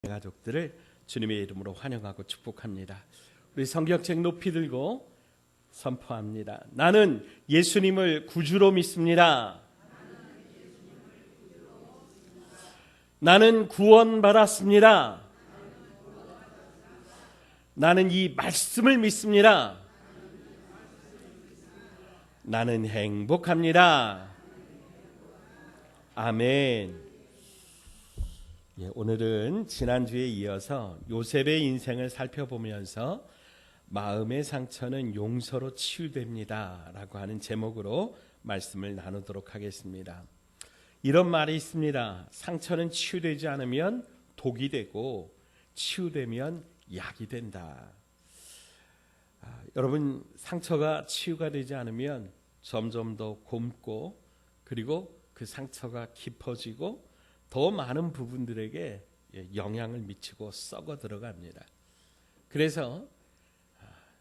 가족들을 주님의 이름으로 환영하고 축복합니다. 우리 성경책 높이 들고 선포합니다. 나는 예수님을 구주로 믿습니다. 나는 구원받았습니다. 나는 이 말씀을 믿습니다. 나는 행복합니다. 아멘. 오늘은 지난주에 이어서 요셉의 인생을 살펴보면서 마음의 상처는 용서로 치유됩니다 라고 하는 제목으로 말씀을 나누도록 하겠습니다. 이런 말이 있습니다. 상처는 치유되지 않으면 독이 되고 치유되면 약이 된다. 여러분, 상처가 치유가 되지 않으면 점점 더 곪고 그리고 그 상처가 깊어지고 더 많은 부분들에게 영향을 미치고 썩어 들어갑니다. 그래서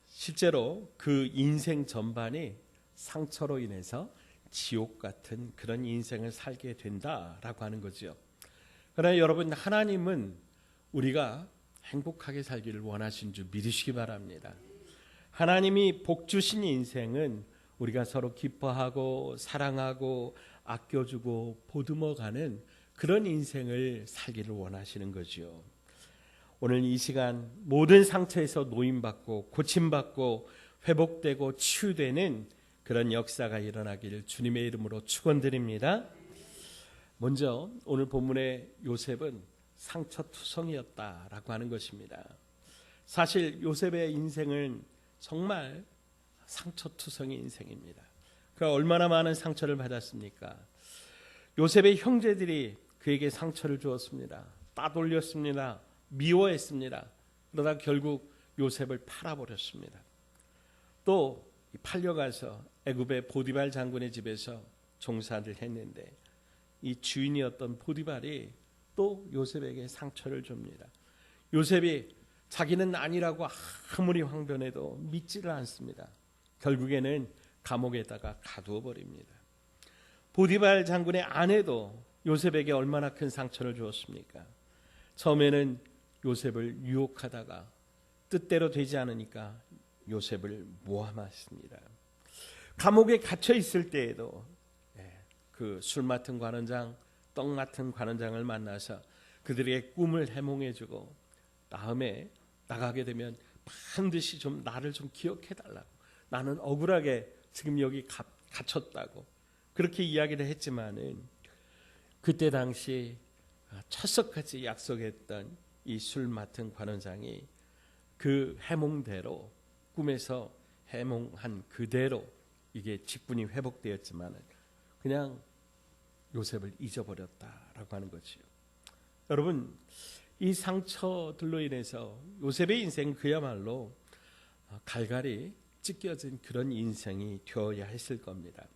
실제로 그 인생 전반이 상처로 인해서 지옥 같은 그런 인생을 살게 된다라고 하는 거죠. 그러나 여러분, 하나님은 우리가 행복하게 살기를 원하신 줄 믿으시기 바랍니다. 하나님이 복 주신 인생은 우리가 서로 기뻐하고 사랑하고 아껴주고 보듬어가는 그런 인생을 살기를 원하시는 거죠. 오늘 이 시간 모든 상처에서 노임받고 고침받고 회복되고 치유되는 그런 역사가 일어나기를 주님의 이름으로 축원드립니다. 먼저 오늘 본문의 요셉은 상처투성이었다라고 하는 것입니다. 사실 요셉의 인생은 정말 상처투성이 인생입니다. 그가 얼마나 많은 상처를 받았습니까? 요셉의 형제들이 그에게 상처를 주었습니다. 따돌렸습니다. 미워했습니다. 그러다 결국 요셉을 팔아버렸습니다. 또 팔려가서 애굽의 보디발 장군의 집에서 종사를 했는데 이 주인이었던 보디발이 또 요셉에게 상처를 줍니다. 요셉이 자기는 아니라고 아무리 황변해도 믿지를 않습니다. 결국에는 감옥에다가 가두어 버립니다. 보디발 장군의 아내도 요셉에게 얼마나 큰 상처를 주었습니까? 처음에는 요셉을 유혹하다가 뜻대로 되지 않으니까 요셉을 모함했습니다. 감옥에 갇혀 있을 때에도 그 술 맡은 관원장, 떡 맡은 관원장을 만나서 그들에게 꿈을 해몽해주고 다음에 나가게 되면 반드시 좀 나를 좀 기억해달라고, 나는 억울하게 지금 여기 갇혔다고 그렇게 이야기를 했지만은 그때 당시 철석같이 약속했던 이 술 맡은 관원장이 그 해몽대로 꿈에서 해몽한 그대로 이게 직분이 회복되었지만 그냥 요셉을 잊어버렸다라고 하는 거지요. 여러분, 이 상처들로 인해서 요셉의 인생 그야말로 갈갈이 찢겨진 그런 인생이 되어야 했을 겁니다.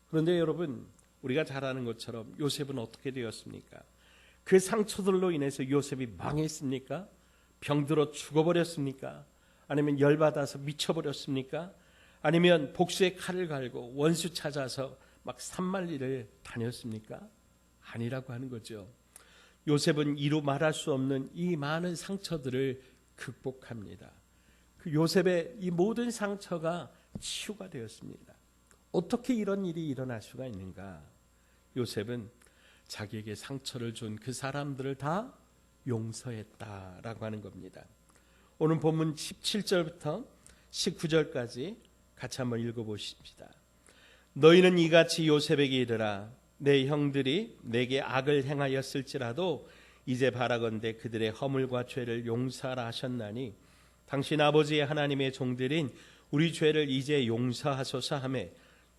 그런데 여러분, 우리가 잘 아는 것처럼 요셉은 어떻게 되었습니까? 그 상처들로 인해서 요셉이 망했습니까? 병들어 죽어버렸습니까? 아니면 열받아서 미쳐버렸습니까? 아니면 복수의 칼을 갈고 원수 찾아서 막 산만리를 다녔습니까? 아니라고 하는 거죠. 요셉은 이루 말할 수 없는 이 많은 상처들을 극복합니다. 그 요셉의 이 모든 상처가 치유가 되었습니다. 어떻게 이런 일이 일어날 수가 있는가? 요셉은 자기에게 상처를 준 그 사람들을 다 용서했다라고 하는 겁니다. 오늘 본문 17절부터 19절까지 같이 한번 읽어보십시다. 너희는 이같이 요셉에게 이르라. 내 형들이 내게 악을 행하였을지라도 이제 바라건대 그들의 허물과 죄를 용서하라 하셨나니 당신 아버지의 하나님의 종들인 우리 죄를 이제 용서하소서 하며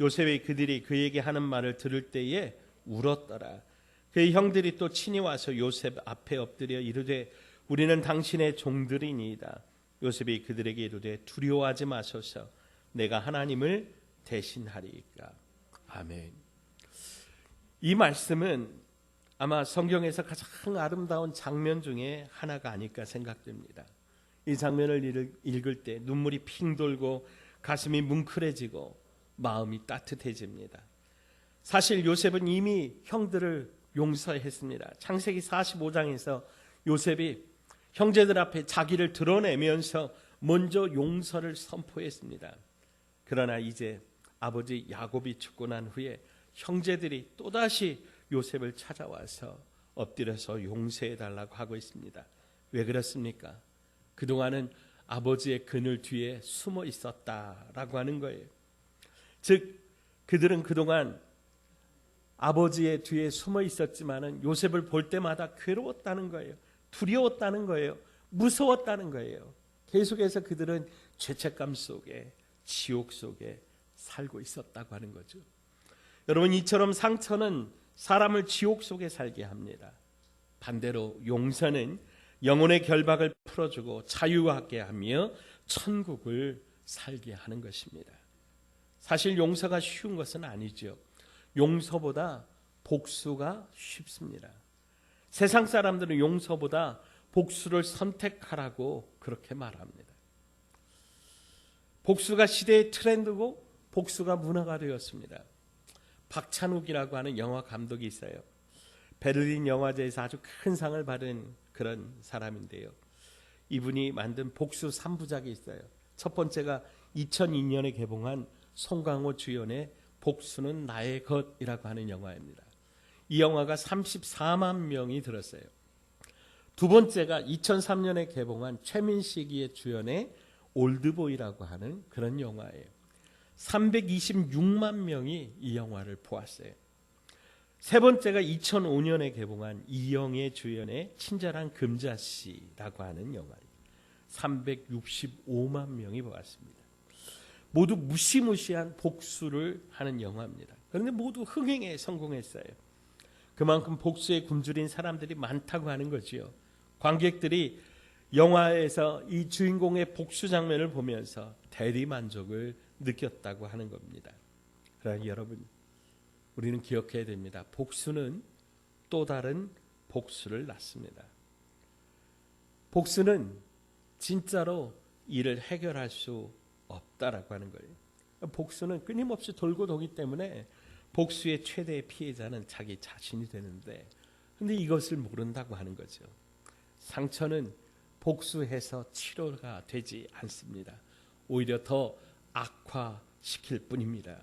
요셉이 그들이 그에게 하는 말을 들을 때에 울었더라. 그의 형들이 또 친히 와서 요셉 앞에 엎드려 이르되 우리는 당신의 종들이니이다. 요셉이 그들에게 이르되 두려워하지 마소서. 내가 하나님을 대신하리이까. 아멘. 이 말씀은 아마 성경에서 가장 아름다운 장면 중에 하나가 아닐까 생각됩니다. 이 장면을 읽을 때 눈물이 핑 돌고 가슴이 뭉클해지고 마음이 따뜻해집니다. 사실 요셉은 이미 형들을 용서했습니다. 창세기 45장에서 요셉이 형제들 앞에 자기를 드러내면서 먼저 용서를 선포했습니다. 그러나 이제 아버지 야곱이 죽고 난 후에 형제들이 또다시 요셉을 찾아와서 엎드려서 용서해달라고 하고 있습니다. 왜 그렇습니까? 그동안은 아버지의 그늘 뒤에 숨어 있었다라고 하는 거예요. 즉 그들은 그동안 아버지의 뒤에 숨어 있었지만은 요셉을 볼 때마다 괴로웠다는 거예요. 두려웠다는 거예요. 무서웠다는 거예요. 계속해서 그들은 죄책감 속에, 지옥 속에 살고 있었다고 하는 거죠. 여러분, 이처럼 상처는 사람을 지옥 속에 살게 합니다. 반대로 용서는 영혼의 결박을 풀어주고 자유하게 하며 천국을 살게 하는 것입니다. 사실 용서가 쉬운 것은 아니죠. 용서보다 복수가 쉽습니다. 세상 사람들은 용서보다 복수를 선택하라고 그렇게 말합니다. 복수가 시대의 트렌드고 복수가 문화가 되었습니다. 박찬욱이라고 하는 영화 감독이 있어요. 베를린 영화제에서 아주 큰 상을 받은 그런 사람인데요. 이분이 만든 복수 3부작이 있어요. 첫 번째가 2002년에 개봉한 송강호 주연의 복수는 나의 것이라고 하는 영화입니다. 이 영화가 34만 명이 들었어요. 두 번째가 2003년에 개봉한 최민식의 주연의 올드보이라고 하는 그런 영화예요. 326만 명이 이 영화를 보았어요. 세 번째가 2005년에 개봉한 이영애 주연의 친절한 금자씨라고 하는 영화예요. 365만 명이 보았습니다. 모두 무시무시한 복수를 하는 영화입니다. 그런데 모두 흥행에 성공했어요. 그만큼 복수에 굶주린 사람들이 많다고 하는 거지요. 관객들이 영화에서 이 주인공의 복수 장면을 보면서 대리만족을 느꼈다고 하는 겁니다. 그러나 여러분, 우리는 기억해야 됩니다. 복수는 또 다른 복수를 낳습니다. 복수는 진짜로 일을 해결할 수 없다라고 하는 거예요. 복수는 끊임없이 돌고 도기 때문에 복수의 최대의 피해자는 자기 자신이 되는데, 근데 이것을 모른다고 하는 거죠. 상처는 복수해서 치료가 되지 않습니다. 오히려 더 악화시킬 뿐입니다.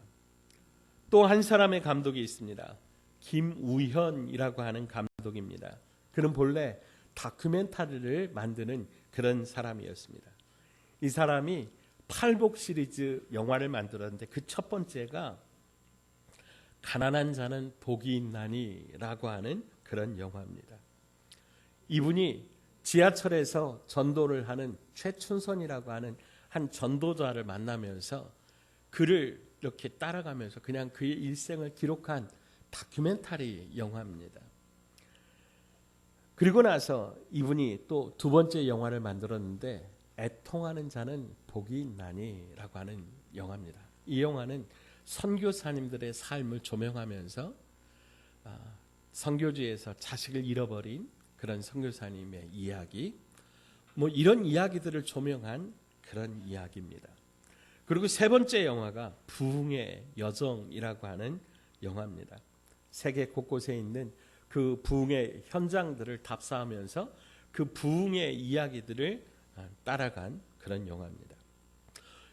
또 한 사람의 감독이 있습니다. 김우현이라고 하는 감독입니다. 그는 본래 다큐멘터리를 만드는 그런 사람이었습니다. 이 사람이 8복 시리즈 영화를 만들었는데 그 첫 번째가 가난한 자는 복이 있나니라고 하는 그런 영화입니다. 이분이 지하철에서 전도를 하는 최춘선이라고 하는 한 전도자를 만나면서 그를 이렇게 따라가면서 그냥 그의 일생을 기록한 다큐멘터리 영화입니다. 그리고 나서 이분이 또 두 번째 영화를 만들었는데 애통하는 자는 복이 있나니라고 하는 영화입니다. 이 영화는 선교사님들의 삶을 조명하면서 선교지에서 자식을 잃어버린 그런 선교사님의 이야기, 이런 이야기들을 조명한 그런 이야기입니다. 그리고 세 번째 영화가 부흥의 여정이라고 하는 영화입니다. 세계 곳곳에 있는 그 부흥의 현장들을 답사하면서 그 부흥의 이야기들을 따라간 그런 영화입니다.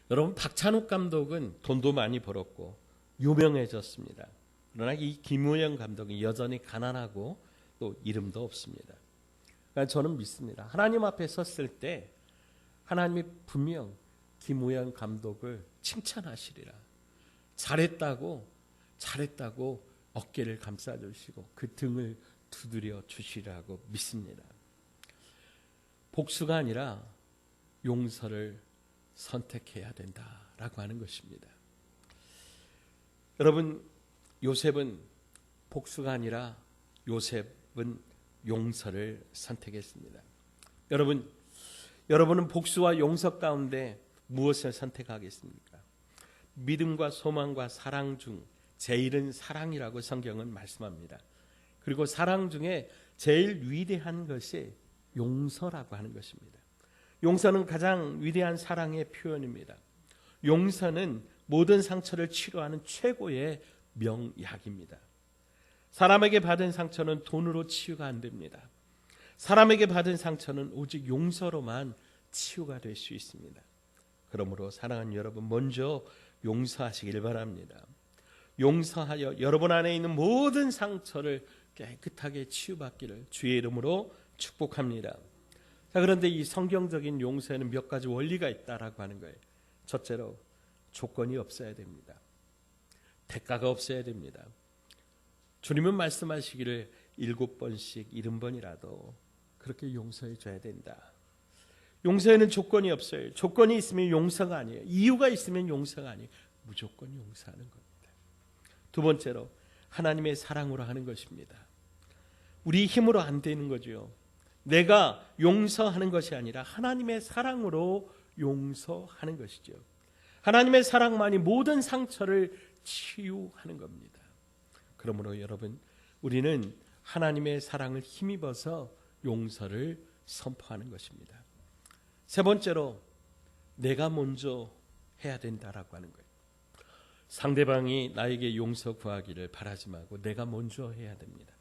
여러분, 박찬욱 감독은 돈도 많이 벌었고 유명해졌습니다. 그러나 이 김우현 감독이 여전히 가난하고 또 이름도 없습니다. 그러니까 저는 믿습니다. 하나님 앞에 섰을 때 하나님이 분명 김우현 감독을 칭찬하시리라. 잘했다고 어깨를 감싸주시고 그 등을 두드려 주시라고 믿습니다. 복수가 아니라 용서를 선택해야 된다라고 하는 것입니다. 여러분, 요셉은 복수가 아니라 요셉은 용서를 선택했습니다. 여러분은 복수와 용서 가운데 무엇을 선택하겠습니까? 믿음과 소망과 사랑 중 제일은 사랑이라고 성경은 말씀합니다. 그리고 사랑 중에 제일 위대한 것이 용서라고 하는 것입니다. 용서는 가장 위대한 사랑의 표현입니다. 용서는 모든 상처를 치료하는 최고의 명약입니다. 사람에게 받은 상처는 돈으로 치유가 안 됩니다. 사람에게 받은 상처는 오직 용서로만 치유가 될 수 있습니다. 그러므로 사랑하는 여러분, 먼저 용서하시길 바랍니다. 용서하여 여러분 안에 있는 모든 상처를 깨끗하게 치유받기를 주의 이름으로 축복합니다. 자, 그런데 이 성경적인 용서에는 몇 가지 원리가 있다라고 하는 거예요. 첫째로 조건이 없어야 됩니다. 대가가 없어야 됩니다. 주님은 말씀하시기를 7번씩 70번이라도 그렇게 용서해 줘야 된다. 용서에는 조건이 없어요. 조건이 있으면 용서가 아니에요. 이유가 있으면 용서가 아니에요. 무조건 용서하는 겁니다. 두 번째로 하나님의 사랑으로 하는 것입니다. 우리 힘으로 안 되는 거죠. 내가 용서하는 것이 아니라 하나님의 사랑으로 용서하는 것이죠. 하나님의 사랑만이 모든 상처를 치유하는 겁니다. 그러므로 여러분, 우리는 하나님의 사랑을 힘입어서 용서를 선포하는 것입니다. 세 번째로 내가 먼저 해야 된다라고 하는 거예요. 상대방이 나에게 용서 구하기를 바라지 말고 내가 먼저 해야 됩니다.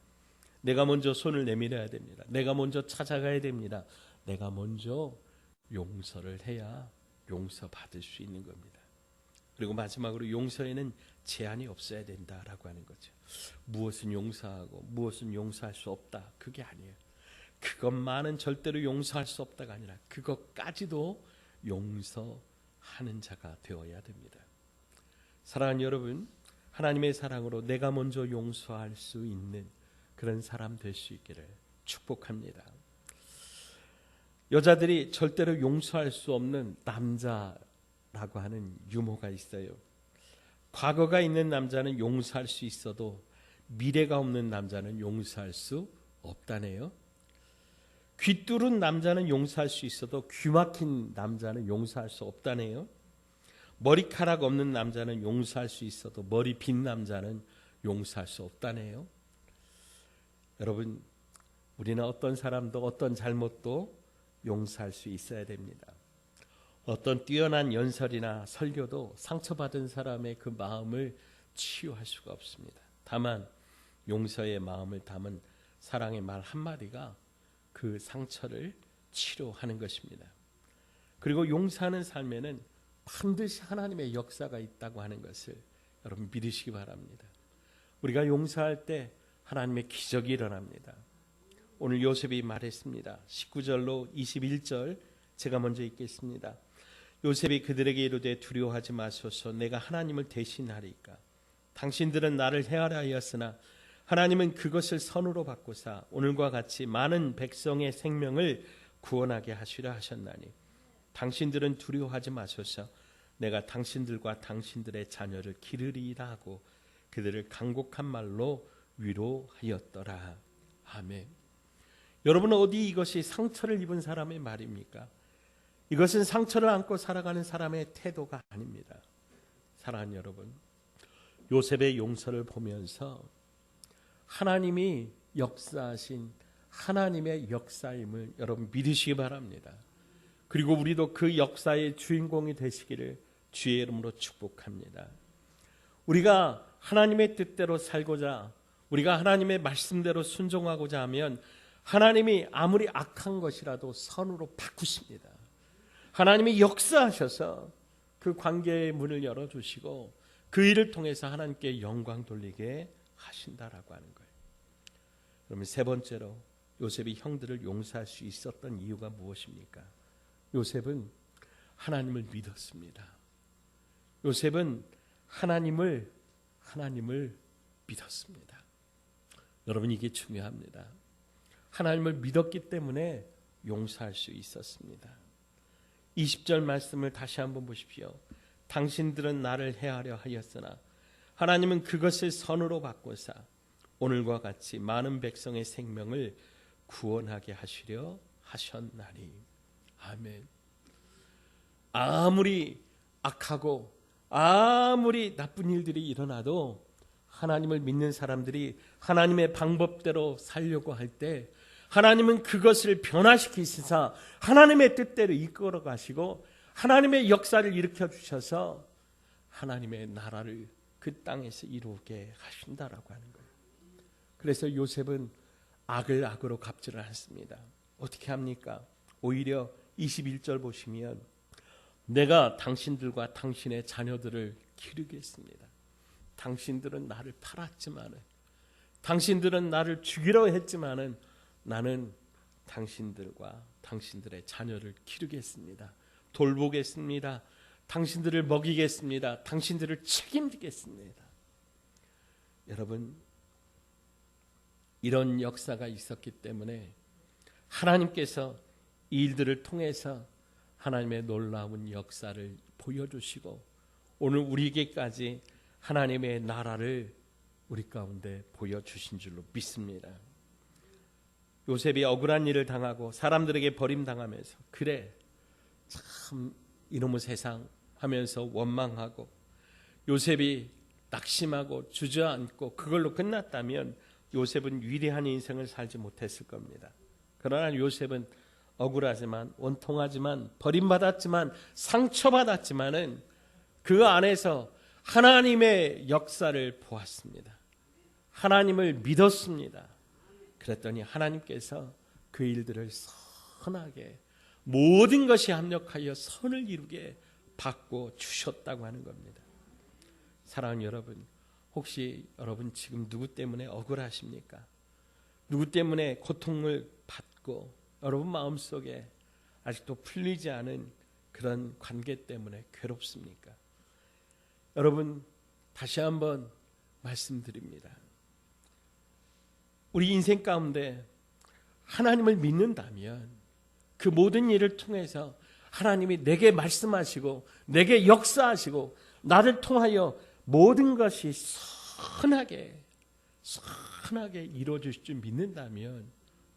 내가 먼저 손을 내밀어야 됩니다. 내가 먼저 찾아가야 됩니다. 내가 먼저 용서를 해야 용서받을 수 있는 겁니다. 그리고 마지막으로 용서에는 제한이 없어야 된다라고 하는 거죠. 무엇은 용서하고 무엇은 용서할 수 없다, 그게 아니에요. 그것만은 절대로 용서할 수 없다가 아니라 그것까지도 용서하는 자가 되어야 됩니다. 사랑하는 여러분, 하나님의 사랑으로 내가 먼저 용서할 수 있는 그런 사람 될 수 있기를 축복합니다. 여자들이 절대로 용서할 수 없는 남자라고 하는 유머가 있어요. 과거가 있는 남자는 용서할 수 있어도 미래가 없는 남자는 용서할 수 없다네요. 귀 뚫은 남자는 용서할 수 있어도 귀 막힌 남자는 용서할 수 없다네요. 머리카락 없는 남자는 용서할 수 있어도 머리 빈 남자는 용서할 수 없다네요. 여러분, 우리는 어떤 사람도 어떤 잘못도 용서할 수 있어야 됩니다. 어떤 뛰어난 연설이나 설교도 상처받은 사람의 그 마음을 치유할 수가 없습니다. 다만 용서의 마음을 담은 사랑의 말 한마디가 그 상처를 치료하는 것입니다. 그리고 용서하는 삶에는 반드시 하나님의 역사가 있다고 하는 것을 여러분 믿으시기 바랍니다. 우리가 용서할 때 하나님의 기적이 일어납니다. 오늘 요셉이 말했습니다. 19절로 21절 제가 먼저 읽겠습니다. 요셉이 그들에게 이르되 두려워하지 마소서. 내가 하나님을 대신하리까. 당신들은 나를 해하려 하였으나 하나님은 그것을 선으로 바꾸사 오늘과 같이 많은 백성의 생명을 구원하게 하시려 하셨나니 당신들은 두려워하지 마소서. 내가 당신들과 당신들의 자녀를 기르리라 하고 그들을 간곡한 말로 위로하였더라. 아멘. 여러분은 어디 이것이 상처를 입은 사람의 말입니까? 이것은 상처를 안고 살아가는 사람의 태도가 아닙니다. 사랑하는 여러분, 요셉의 용서를 보면서 하나님이 역사하신 하나님의 역사임을 여러분 믿으시기 바랍니다. 그리고 우리도 그 역사의 주인공이 되시기를 주의 이름으로 축복합니다. 우리가 하나님의 뜻대로 살고자, 우리가 하나님의 말씀대로 순종하고자 하면 하나님이 아무리 악한 것이라도 선으로 바꾸십니다. 하나님이 역사하셔서 그 관계의 문을 열어주시고 그 일을 통해서 하나님께 영광 돌리게 하신다라고 하는 거예요. 그러면 세 번째로 요셉이 형들을 용서할 수 있었던 이유가 무엇입니까? 요셉은 하나님을 믿었습니다. 요셉은 하나님을 믿었습니다. 여러분, 이게 중요합니다. 하나님을 믿었기 때문에 용서할 수 있었습니다. 20절 말씀을 다시 한번 보십시오. 당신들은 나를 해하려 하였으나 하나님은 그것을 선으로 바꾸사 오늘과 같이 많은 백성의 생명을 구원하게 하시려 하셨나니. 아멘. 아무리 악하고 아무리 나쁜 일들이 일어나도 하나님을 믿는 사람들이 하나님의 방법대로 살려고 할 때 하나님은 그것을 변화시키시사 하나님의 뜻대로 이끌어 가시고 하나님의 역사를 일으켜 주셔서 하나님의 나라를 그 땅에서 이루게 하신다라고 하는 거예요. 그래서 요셉은 악을 악으로 갚지를 않습니다. 어떻게 합니까? 오히려 21절 보시면 내가 당신들과 당신의 자녀들을 기르겠습니다. 당신들은 나를 팔았지만은, 당신들은 나를 죽이려 했지만은 나는 당신들과 당신들의 자녀를 기르겠습니다. 돌보겠습니다. 당신들을 먹이겠습니다. 당신들을 책임지겠습니다. 여러분, 이런 역사가 있었기 때문에 하나님께서 이 일들을 통해서 하나님의 놀라운 역사를 보여주시고 오늘 우리에게까지 하나님의 나라를 우리 가운데 보여주신 줄로 믿습니다. 요셉이 억울한 일을 당하고 사람들에게 버림당하면서 그래 참 이놈의 세상 하면서 원망하고 요셉이 낙심하고 주저앉고 그걸로 끝났다면 요셉은 위대한 인생을 살지 못했을 겁니다. 그러나 요셉은 억울하지만 원통하지만 버림받았지만 상처받았지만은 그 안에서 하나님의 역사를 보았습니다. 하나님을 믿었습니다. 그랬더니 하나님께서 그 일들을 선하게 모든 것이 합력하여 선을 이루게 바꿔 주셨다고 하는 겁니다. 사랑하는 여러분, 혹시 여러분 지금 누구 때문에 억울하십니까? 누구 때문에 고통을 받고 여러분 마음속에 아직도 풀리지 않은 그런 관계 때문에 괴롭습니까? 여러분, 다시 한번 말씀드립니다. 우리 인생 가운데 하나님을 믿는다면 그 모든 일을 통해서 하나님이 내게 말씀하시고 내게 역사하시고 나를 통하여 모든 것이 선하게 이루어질 줄 믿는다면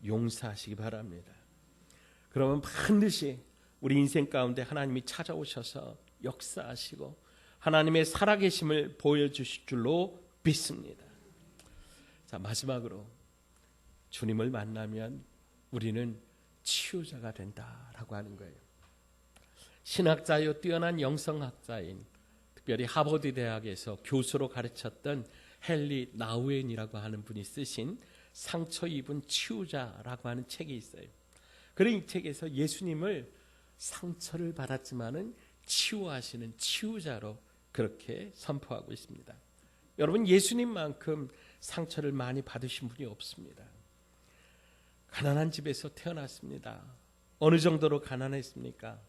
용서하시기 바랍니다. 그러면 반드시 우리 인생 가운데 하나님이 찾아오셔서 역사하시고 하나님의 살아계심을 보여주실 줄로 믿습니다. 자, 마지막으로 주님을 만나면 우리는 치유자가 된다라고 하는 거예요. 신학자요 뛰어난 영성학자인 특별히 하버드 대학에서 교수로 가르쳤던 헨리 나우엔이라고 하는 분이 쓰신 상처 입은 치유자라고 하는 책이 있어요. 그런 이 책에서 예수님을 상처를 받았지만은 치유하시는 치유자로 그렇게 선포하고 있습니다. 여러분, 예수님만큼 상처를 많이 받으신 분이 없습니다. 가난한 집에서 태어났습니다. 어느 정도로 가난했습니까?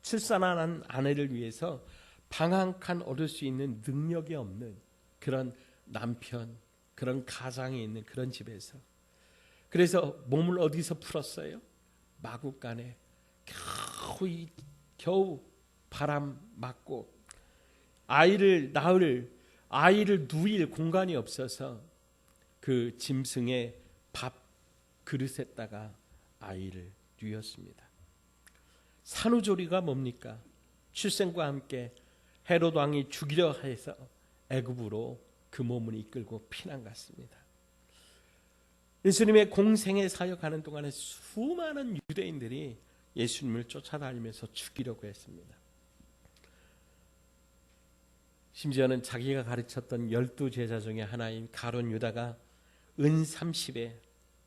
출산한 아내를 위해서 방 한 칸 얻을 수 있는 능력이 없는 그런 남편, 그런 가장이 있는 그런 집에서, 그래서 몸을 어디서 풀었어요? 마구간에 겨우 바람 맞고 아이를 누일 공간이 없어서 그 짐승의 밥 그릇에다가 아이를 뉘었습니다. 산후조리가 뭡니까? 출생과 함께 헤롯 왕이 죽이려 해서 애굽으로 그 몸을 이끌고 피난 갔습니다. 예수님의 공생애 사역하는 동안에 수많은 유대인들이 예수님을 쫓아다니면서 죽이려고 했습니다. 심지어는 자기가 가르쳤던 12제자 중에 하나인 가룟 유다가 은 30의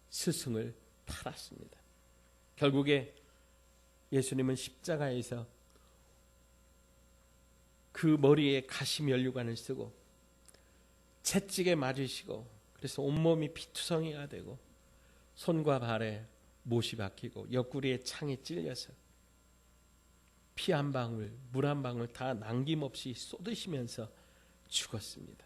스승을 팔았습니다. 결국에 예수님은 십자가에서 그 머리에 가시면류관을 쓰고 채찍에 맞으시고, 그래서 온몸이 피투성이가 되고 손과 발에 못이 박히고 옆구리에 창에 찔려서 피 한 방울, 물 한 방울 다 남김없이 쏟으시면서 죽었습니다.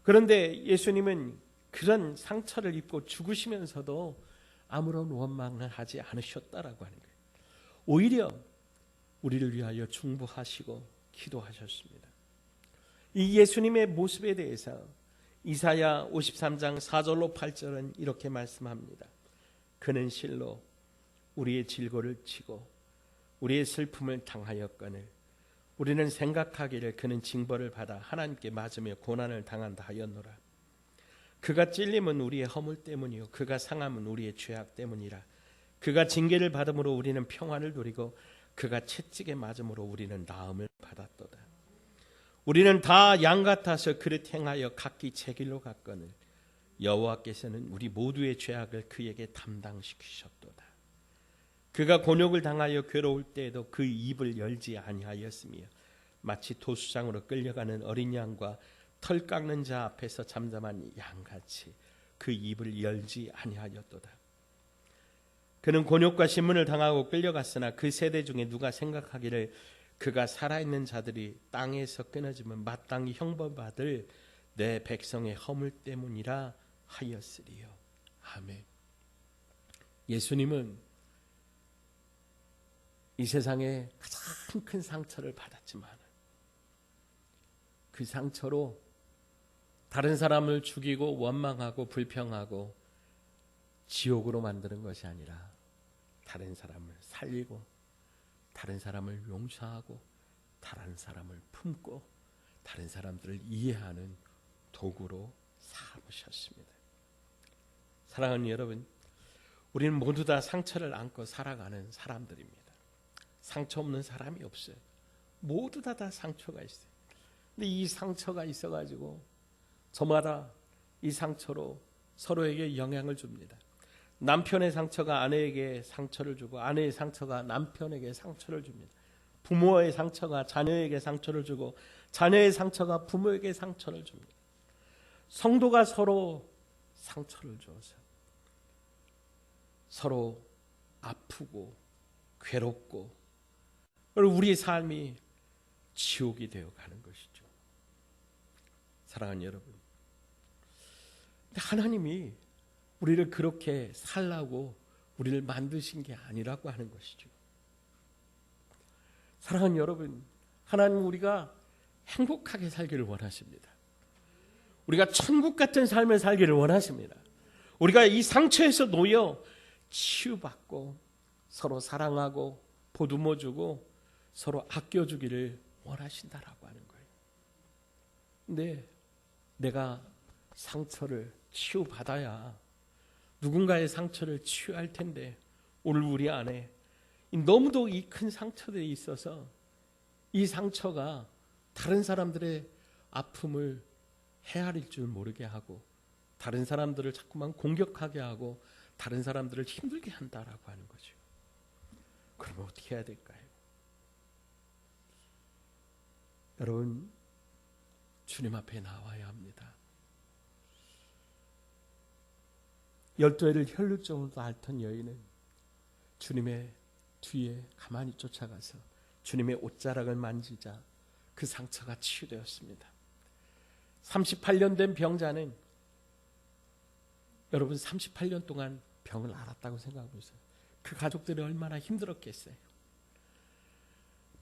그런데 예수님은 그런 상처를 입고 죽으시면서도 아무런 원망을 하지 않으셨다라고 하는 거예요. 오히려 우리를 위하여 중보하시고 기도하셨습니다. 이 예수님의 모습에 대해서 이사야 53장 4절로 8절은 이렇게 말씀합니다. 그는 실로 우리의 질고를 치고 우리의 슬픔을 당하였거늘 우리는 생각하기를 그는 징벌을 받아 하나님께 맞으며 고난을 당한다 하였노라. 그가 찔림은 우리의 허물 때문이요 그가 상함은 우리의 죄악 때문이라. 그가 징계를 받음으로 우리는 평안을 누리고 그가 채찍에 맞음으로 우리는 나음을 받았도다. 우리는 다 양 같아서 그릇 행하여 각기 제 길로 갔거늘 여호와께서는 우리 모두의 죄악을 그에게 담당시키셨도다. 그가 곤욕을 당하여 괴로울 때에도 그 입을 열지 아니하였으며 마치 도수장으로 끌려가는 어린 양과 털 깎는 자 앞에서 잠잠한 양같이 그 입을 열지 아니하였도다. 그는 곤욕과 신문을 당하고 끌려갔으나 그 세대 중에 누가 생각하기를 그가 살아있는 자들이 땅에서 끊어지면 마땅히 형벌받을 내 백성의 허물 때문이라 하였으리요. 아멘. 예수님은 이 세상에 가장 큰 상처를 받았지만 그 상처로 다른 사람을 죽이고 원망하고 불평하고 지옥으로 만드는 것이 아니라 다른 사람을 살리고 다른 사람을 용서하고 다른 사람을 품고 다른 사람들을 이해하는 도구로 삼으셨습니다. 사랑하는 여러분, 우리는 모두 다 상처를 안고 살아가는 사람들입니다. 상처 없는 사람이 없어요. 모두 다 상처가 있어요. 근데 이 상처가 있어가지고 저마다 이 상처로 서로에게 영향을 줍니다. 남편의 상처가 아내에게 상처를 주고 아내의 상처가 남편에게 상처를 줍니다. 부모의 상처가 자녀에게 상처를 주고 자녀의 상처가 부모에게 상처를 줍니다. 성도가 서로 상처를 줘서 서로 아프고 괴롭고 우리의 삶이 지옥이 되어가는 것이죠. 사랑하는 여러분, 하나님이 우리를 그렇게 살라고 우리를 만드신 게 아니라고 하는 것이죠. 사랑하는 여러분, 하나님은 우리가 행복하게 살기를 원하십니다. 우리가 천국 같은 삶을 살기를 원하십니다. 우리가 이 상처에서 놓여 치유받고 서로 사랑하고 보듬어주고 서로 아껴주기를 원하신다라고 하는 거예요. 근데 내가 상처를 치유받아야 누군가의 상처를 치유할 텐데 오늘 우리 안에 너무도 이 큰 상처들이 있어서 이 상처가 다른 사람들의 아픔을 헤아릴 줄 모르게 하고 다른 사람들을 자꾸만 공격하게 하고 다른 사람들을 힘들게 한다라고 하는 거죠. 그러면 어떻게 해야 될까요? 여러분, 주님 앞에 나와야 합니다. 12해를 혈루증으로 앓던 여인은 주님의 뒤에 가만히 쫓아가서 주님의 옷자락을 만지자 그 상처가 치유되었습니다. 38년 된 병자는 여러분 38년 동안 병을 앓았다고 생각하고 있어요. 그 가족들이 얼마나 힘들었겠어요.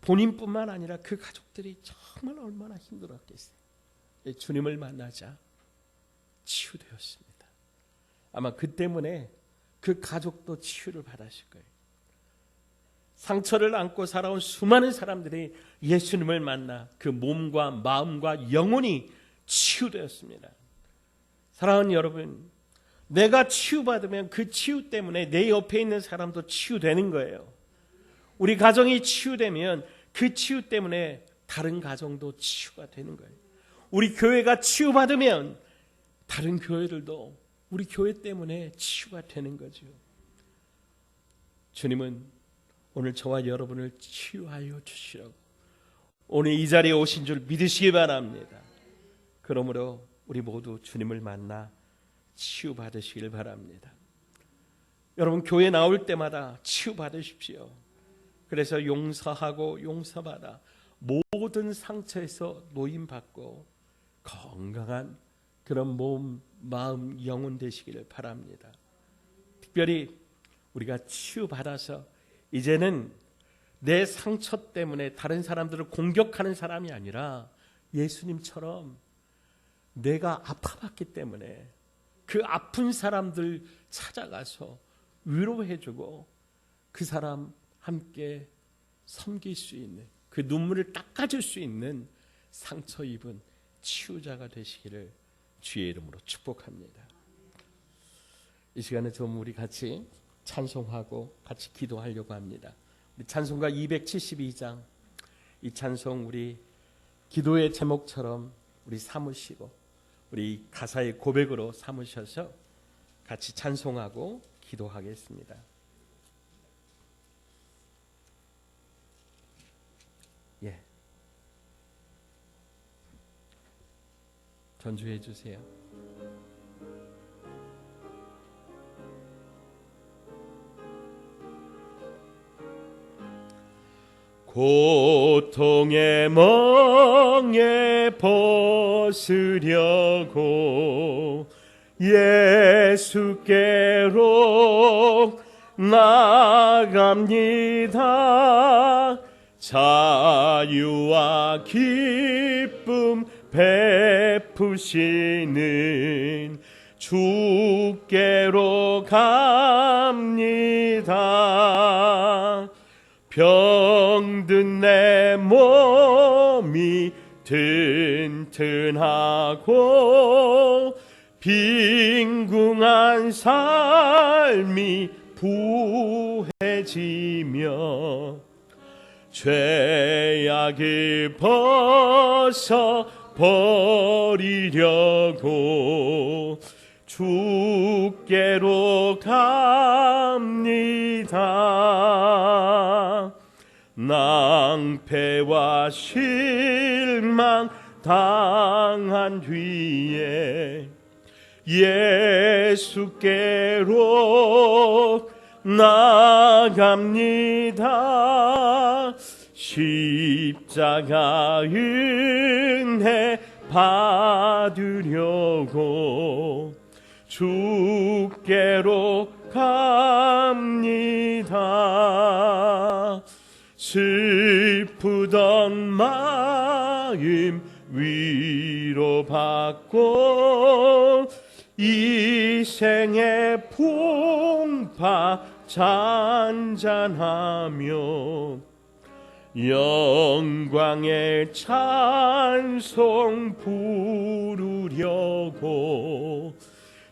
본인뿐만 아니라 그 가족들이 정말 얼마나 힘들었겠어요. 주님을 만나자 치유되었습니다. 아마 그 때문에 그 가족도 치유를 받았을 거예요. 상처를 안고 살아온 수많은 사람들이 예수님을 만나 그 몸과 마음과 영혼이 치유되었습니다. 사랑하는 여러분, 내가 치유받으면 그 치유 때문에 내 옆에 있는 사람도 치유되는 거예요. 우리 가정이 치유되면 그 치유 때문에 다른 가정도 치유가 되는 거예요. 우리 교회가 치유받으면 다른 교회들도 우리 교회 때문에 치유가 되는 거죠. 주님은 오늘 저와 여러분을 치유하여 주시라고 오늘 이 자리에 오신 줄 믿으시기 바랍니다. 그러므로 우리 모두 주님을 만나 치유받으시길 바랍니다. 여러분, 교회 나올 때마다 치유받으십시오. 그래서 용서하고 용서받아 모든 상처에서 노임받고 건강한 그런 몸, 마음, 영혼 되시기를 바랍니다. 특별히 우리가 치유받아서 이제는 내 상처 때문에 다른 사람들을 공격하는 사람이 아니라 예수님처럼 내가 아파봤기 때문에 그 아픈 사람들 찾아가서 위로해주고 그 사람 함께 섬길 수 있는, 그 눈물을 닦아줄 수 있는 상처 입은 치유자가 되시기를 주의 이름으로 축복합니다. 이 시간에 좀 우리 같이 찬송하고 같이 기도하려고 합니다. 우리 찬송가 272장, 이 찬송 우리 기도의 제목처럼 우리 삼으시고 우리 가사의 고백으로 삼으셔서 같이 찬송하고 기도하겠습니다. 예, 전주해 주세요. 고통의 멍에 벗으려고 예수께로 나갑니다. 자유와 기쁨 베푸시는 주께로 갑니다. 병든 내 몸이 튼튼하고 빈궁한 삶이 부해지며 죄악을 벗어 버리려고 주께로 갑니다. 낭패와 실망 당한 뒤에 예수께로 나갑니다. 십자가 은혜 받으려고 주께로 갑니다. 슬프던 마음 위로받고 이 생의 풍파 잔잔하며 영광의 찬송 부르려고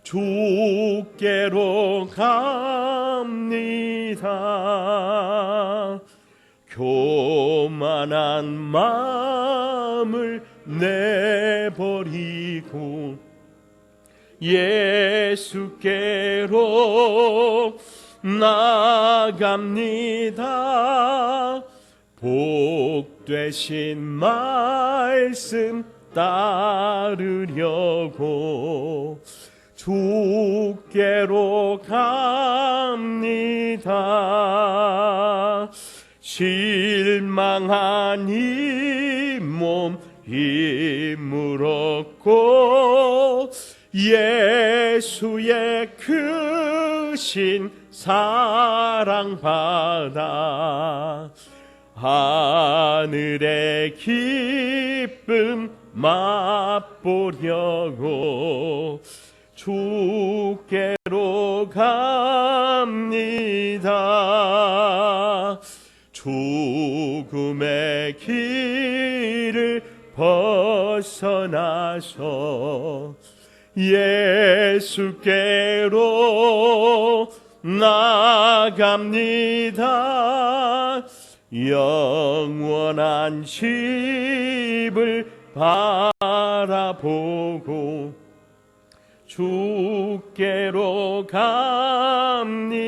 주께로 갑니다. 교만한 마음을 내버리고 예수께로 나갑니다. 복 되신 말씀 따르려고 주께로 갑니다. 실망한 이 몸 힘을 얻고 예수의 크신 사랑 받아 하늘의 기쁨 맛보려고 주께로 갑니다. 죽음의 길을 벗어나서 예수께로 나갑니다. 영원한 집을 바라보고 주께로 갑니다.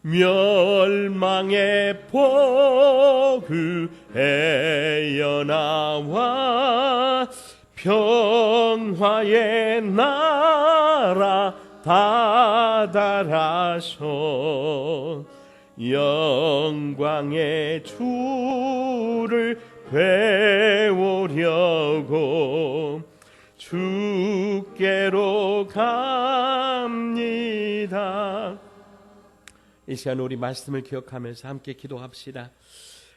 멸망의 포구에 연하와 평화의 나라 다다라서 영광의 주를 배우려고 주께로 갑니다. 이 시간 우리 말씀을 기억하면서 함께 기도합시다.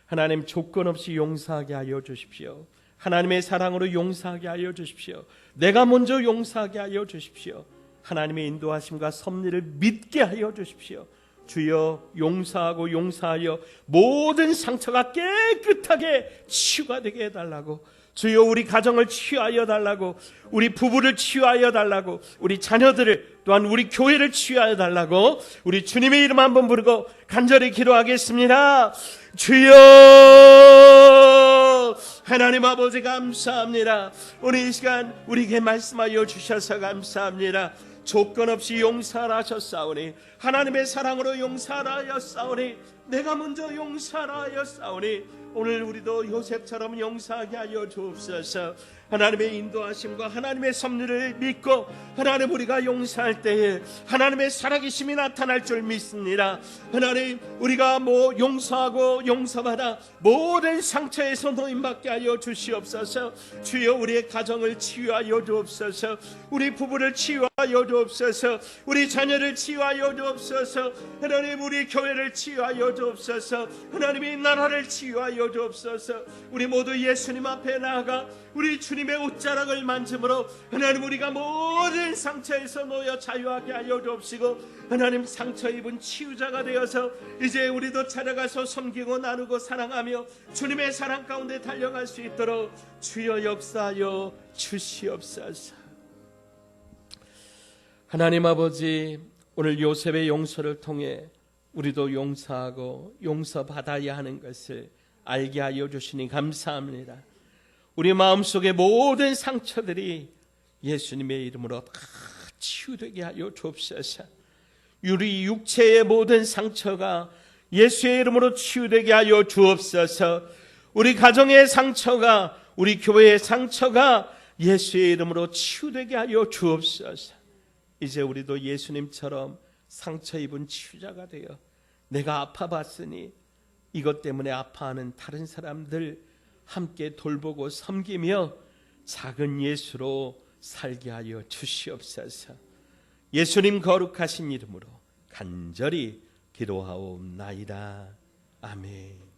하나님, 조건 없이 용서하게 하여 주십시오. 하나님의 사랑으로 용서하게 하여 주십시오. 내가 먼저 용서하게 하여 주십시오. 하나님의 인도하심과 섭리를 믿게 하여 주십시오. 주여, 용서하고 용서하여 모든 상처가 깨끗하게 치유가 되게 해달라고. 주여, 우리 가정을 치유하여 달라고, 우리 부부를 치유하여 달라고, 우리 자녀들을, 또한 우리 교회를 치유하여 달라고 우리 주님의 이름 한번 부르고 간절히 기도하겠습니다. 주여, 주시옵소서. 하나님 아버지 감사합니다. 오늘 이 시간 우리에게 말씀하여 주셔서 감사합니다. 조건 없이 용서를 하셨사오니, 하나님의 사랑으로 용서를 하였사오니, 내가 먼저 용서를 하였사오니, 오늘 우리도 요셉처럼 용서하게 하여 주옵소서. 하나님의 인도하심과 하나님의 섭리를 믿고 하나님 우리가 용서할 때에 하나님의 살아계심이 나타날 줄 믿습니다. 하나님 우리가 용서하고 용서받아 모든 상처에서 노임받게 하여 주시옵소서. 주여 우리의 가정을 치유하여 주옵소서. 우리 부부를 치유하여 주옵소서. 우리 자녀를 치유하여 주옵소서. 하나님 우리 교회를 치유하여 주옵소서. 하나님의 나라를 치유하여 주옵소서. 우리 모두 예수님 앞에 나아가 우리 주님의 옷자락을 만짐으로 하나님 우리가 모든 상처에서 놓여 자유하게 하여 주옵시고, 하나님 상처 입은 치유자가 되어서 이제 우리도 찾아가서 섬기고 나누고 사랑하며 주님의 사랑 가운데 달려갈 수 있도록 주여 역사하여 주시옵소서. 하나님 아버지, 오늘 요셉의 용서를 통해 우리도 용서하고 용서받아야 하는 것을 알게 하여 주시니 감사합니다. 우리 마음속의 모든 상처들이 예수님의 이름으로 다 치유되게 하여 주옵소서. 우리 육체의 모든 상처가 예수의 이름으로 치유되게 하여 주옵소서. 우리 가정의 상처가, 우리 교회의 상처가 예수의 이름으로 치유되게 하여 주옵소서. 이제 우리도 예수님처럼 상처 입은 치유자가 되어 내가 아파봤으니 이것 때문에 아파하는 다른 사람들 함께 돌보고 섬기며 작은 예수로 살게 하여 주시옵소서. 예수님 거룩하신 이름으로 간절히 기도하옵나이다. 아멘.